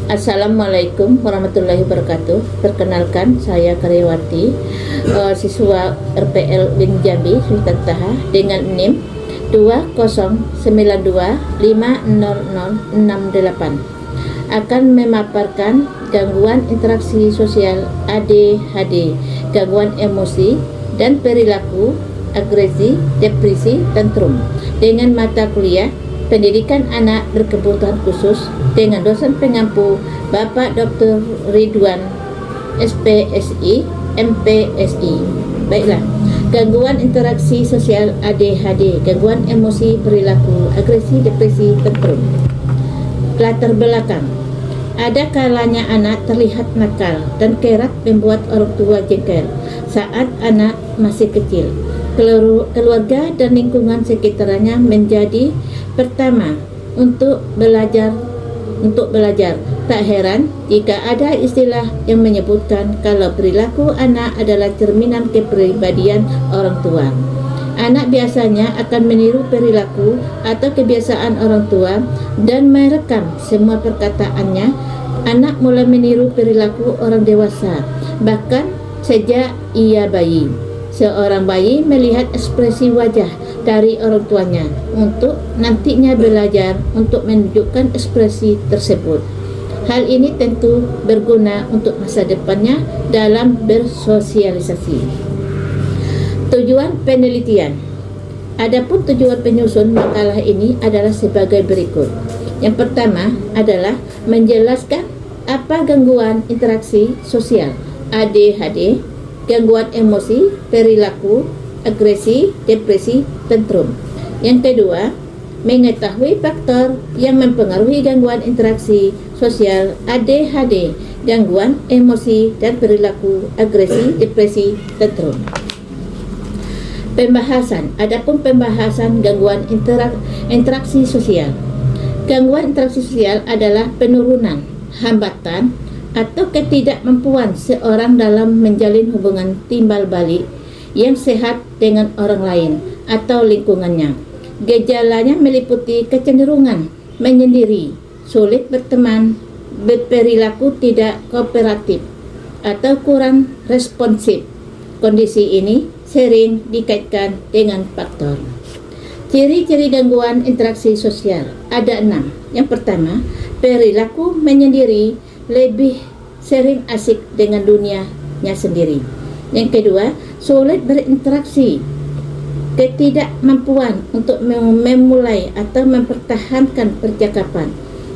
Assalamualaikum warahmatullahi wabarakatuh. Perkenalkan, saya Karyawati, siswa RPL Win Jambi Sultan Taha dengan NIM 2092500068 akan memaparkan gangguan interaksi sosial ADHD, gangguan emosi dan perilaku, agresi, depresi, tantrum dengan mata kuliah Pendidikan Anak Berkebutuhan Khusus dengan dosen pengampu Bapak Dr. Ridwan SPSI MPSI. Baiklah, gangguan interaksi sosial ADHD, gangguan emosi, perilaku, agresi, depresi, tantrum. Latar belakang: ada kalanya anak terlihat nakal dan kerap membuat orang tua jengkel saat anak masih kecil. Keluarga dan lingkungan sekitarnya menjadi pertama untuk belajar. Tak heran jika ada istilah yang menyebutkan kalau perilaku anak adalah cerminan kepribadian orang tua. Anak biasanya akan meniru perilaku atau kebiasaan orang tua dan merekam semua perkataannya. Anak mulai meniru perilaku orang dewasa, bahkan sejak ia bayi. Seorang bayi melihat ekspresi wajah dari orang tuanya untuk nantinya belajar untuk menunjukkan ekspresi tersebut. Hal ini tentu berguna untuk masa depannya dalam bersosialisasi. Tujuan penelitian. Adapun tujuan penyusun makalah ini adalah sebagai berikut. Yang pertama adalah menjelaskan apa gangguan interaksi sosial ADHD, gangguan emosi, perilaku, agresi, depresi, tantrum. Yang kedua, mengetahui faktor yang mempengaruhi gangguan interaksi sosial ADHD, gangguan emosi dan perilaku, agresi, depresi, tantrum. Pembahasan. Adapun pembahasan gangguan interaksi sosial. Gangguan interaksi sosial adalah penurunan, hambatan, atau ketidakmampuan seorang dalam menjalin hubungan timbal balik yang sehat dengan orang lain atau lingkungannya. Gejalanya meliputi kecenderungan menyendiri, sulit berteman, berperilaku tidak kooperatif, atau kurang responsif. Kondisi ini sering dikaitkan dengan faktor. Ciri-ciri gangguan interaksi sosial ada 6. Yang pertama, perilaku menyendiri, lebih sering asik dengan dunianya sendiri. Yang kedua, sulit berinteraksi, ketidakmampuan untuk memulai atau mempertahankan percakapan.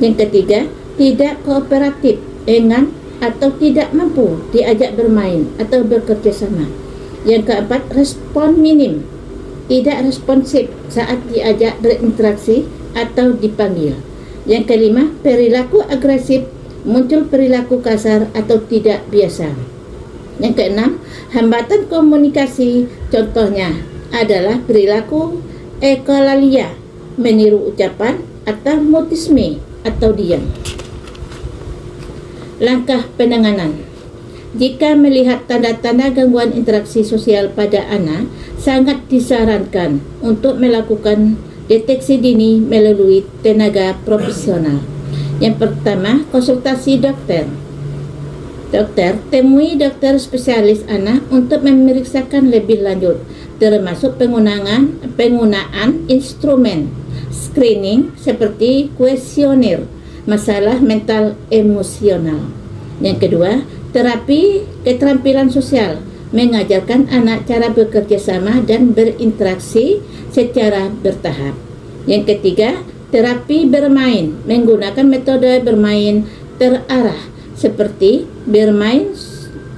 Yang ketiga, tidak kooperatif dengan atau tidak mampu diajak bermain atau bekerja sama. Yang keempat, respon minim, tidak responsif saat diajak berinteraksi atau dipanggil. Yang kelima, perilaku agresif, muncul perilaku kasar atau tidak biasa. Yang keenam, hambatan komunikasi, contohnya adalah perilaku ekolalia, meniru ucapan, atau mutisme atau diam. Langkah penanganan. Jika melihat tanda-tanda gangguan interaksi sosial pada anak, sangat disarankan untuk melakukan deteksi dini melalui tenaga profesional. Yang pertama, konsultasi dokter. Temui dokter spesialis anak untuk memeriksakan lebih lanjut, termasuk penggunaan instrumen screening seperti kuesioner masalah mental emosional. Yang kedua, terapi keterampilan sosial, mengajarkan anak cara bekerja sama dan berinteraksi secara bertahap. Yang ketiga, terapi bermain, menggunakan metode bermain terarah seperti bermain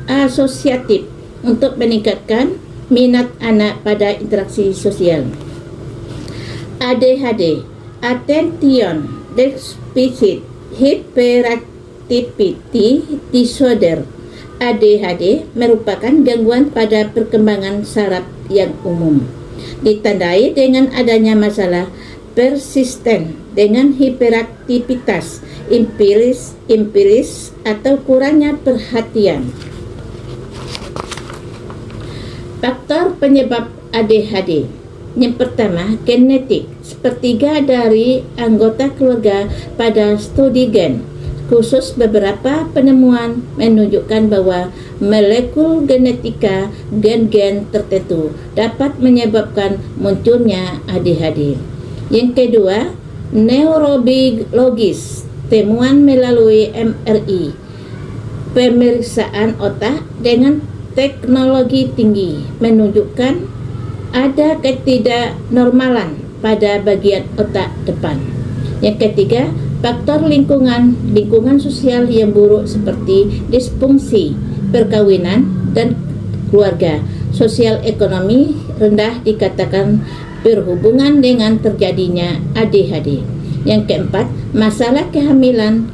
asosiatif untuk meningkatkan minat anak pada interaksi sosial. ADHD, Attention Deficit Hyperactivity Disorder. ADHD merupakan gangguan pada perkembangan saraf yang umum, ditandai dengan adanya masalah persisten dengan hiperaktivitas, impilis atau kurangnya perhatian. Faktor penyebab ADHD. Yang pertama, genetik. Sepertiga dari anggota keluarga pada studi gen. Khusus beberapa penemuan menunjukkan bahwa molekul genetika gen-gen tertentu dapat menyebabkan munculnya ADHD. Yang kedua, neurobiologis, temuan melalui MRI, pemeriksaan otak dengan teknologi tinggi menunjukkan ada ketidaknormalan pada bagian otak depan. Yang ketiga, faktor lingkungan sosial yang buruk seperti disfungsi perkawinan dan keluarga. Sosial ekonomi rendah dikatakan berhubungan dengan terjadinya ADHD. Yang keempat, masalah kehamilan,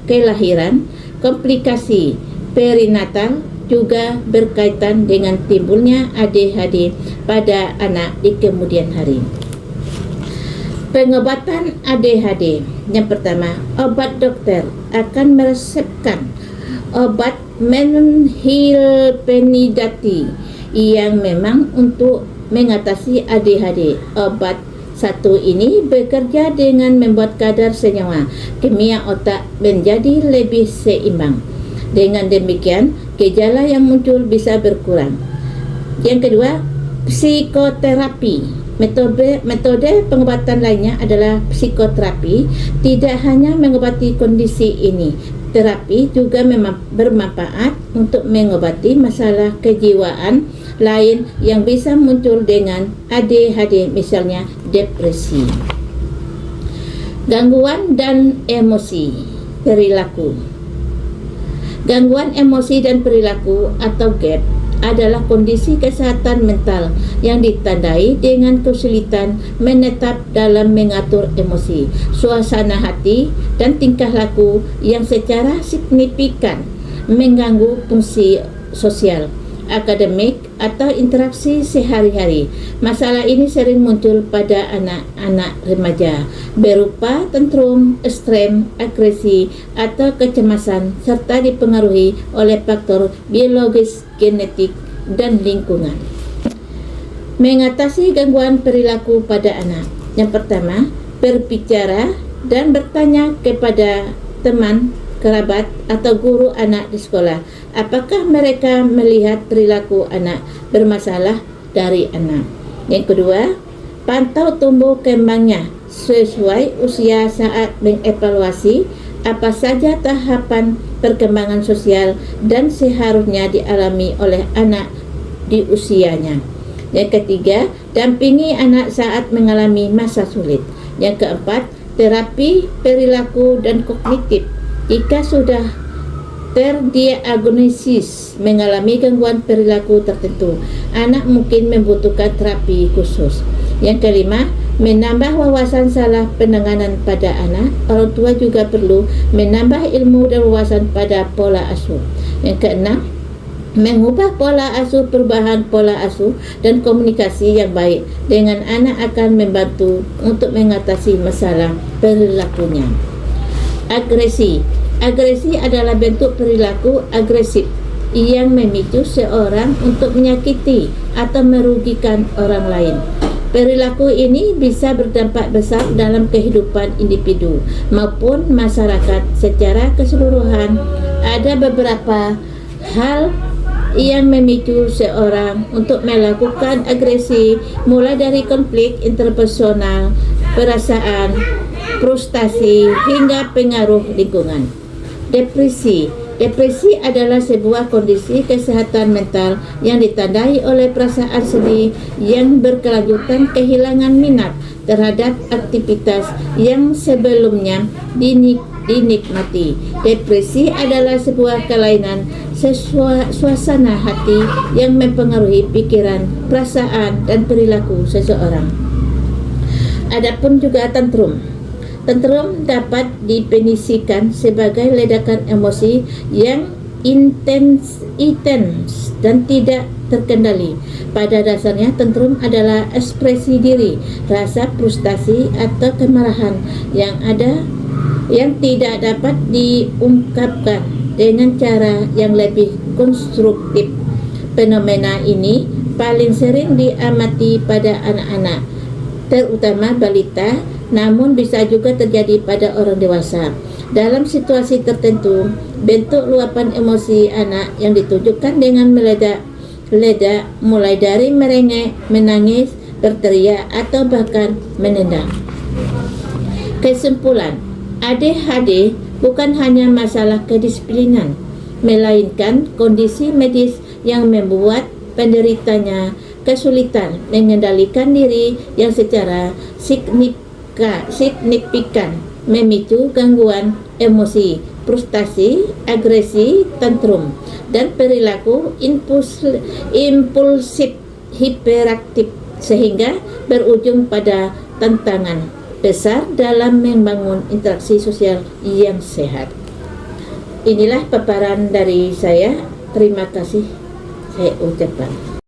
kelahiran, komplikasi perinatal juga berkaitan dengan timbulnya ADHD pada anak di kemudian hari. Pengobatan ADHD. Yang pertama, obat dokter akan meresepkan obat menhilpenidati yang memang untuk mengatasi ADHD. Obat satu ini bekerja dengan membuat kadar senyawa kimia otak menjadi lebih seimbang. Dengan demikian, gejala yang muncul bisa berkurang. Yang kedua, psikoterapi. Metode pengobatan lainnya adalah psikoterapi. Tidak hanya mengobati kondisi ini, terapi juga bermanfaat untuk mengobati masalah kejiwaan lain yang bisa muncul dengan ADHD, misalnya depresi. Gangguan dan emosi perilaku. Gangguan emosi dan perilaku atau GAP adalah kondisi kesehatan mental yang ditandai dengan kesulitan menetap dalam mengatur emosi, suasana hati, dan tingkah laku yang secara signifikan mengganggu fungsi sosial, akademik, atau interaksi sehari-hari. Masalah ini sering muncul pada anak-anak remaja, berupa tantrum, ekstrem, agresi, atau kecemasan, serta dipengaruhi oleh faktor biologis, genetik, dan lingkungan. Mengatasi gangguan perilaku pada anak. Yang pertama, berbicara dan bertanya kepada teman, kerabat, atau guru anak di sekolah, apakah mereka melihat perilaku anak bermasalah dari anak. Yang kedua, pantau tumbuh kembangnya sesuai usia saat mengevaluasi apa saja tahapan perkembangan sosial dan seharusnya dialami oleh anak di usianya. Yang ketiga, dampingi anak saat mengalami masa sulit. Yang keempat, terapi perilaku dan kognitif. Jika sudah terdiagnosis mengalami gangguan perilaku tertentu, anak mungkin membutuhkan terapi khusus. Yang kelima, menambah wawasan salah penanganan pada anak. Orang tua juga perlu menambah ilmu dan wawasan pada pola asuh. Yang keenam, mengubah pola asuh, perubahan pola asuh dan komunikasi yang baik dengan anak akan membantu untuk mengatasi masalah perilakunya. Agresi adalah bentuk perilaku agresif yang memicu seorang untuk menyakiti atau merugikan orang lain. Perilaku ini bisa berdampak besar dalam kehidupan individu maupun masyarakat secara keseluruhan. Ada beberapa hal yang memicu seorang untuk melakukan agresi, mulai dari konflik interpersonal, perasaan, frustasi, hingga pengaruh lingkungan. Depresi adalah sebuah kondisi kesehatan mental yang ditandai oleh perasaan sedih yang berkelanjutan, kehilangan minat terhadap aktivitas yang sebelumnya dinikmati. Depresi adalah sebuah kelainan suasana hati yang mempengaruhi pikiran, perasaan, dan perilaku seseorang. Adapun juga tantrum. Tantrum dapat didefinisikan sebagai ledakan emosi yang intens dan tidak terkendali. Pada dasarnya, tantrum adalah ekspresi diri, rasa frustasi atau kemarahan yang tidak dapat diungkapkan dengan cara yang lebih konstruktif. Fenomena ini paling sering diamati pada anak-anak, terutama balita, namun bisa juga terjadi pada orang dewasa. Dalam situasi tertentu, bentuk luapan emosi anak yang ditunjukkan dengan meledak mulai dari merengek, menangis, berteriak, atau bahkan menendang. Kesimpulan, ADHD bukan hanya masalah kedisiplinan, melainkan kondisi medis yang membuat penderitanya kesulitan mengendalikan diri yang secara signifikan memicu gangguan emosi, frustasi, agresi, tantrum, dan perilaku impulsif hiperaktif, sehingga berujung pada tantangan besar dalam membangun interaksi sosial yang sehat. Inilah paparan dari saya. Terima kasih saya ucapkan.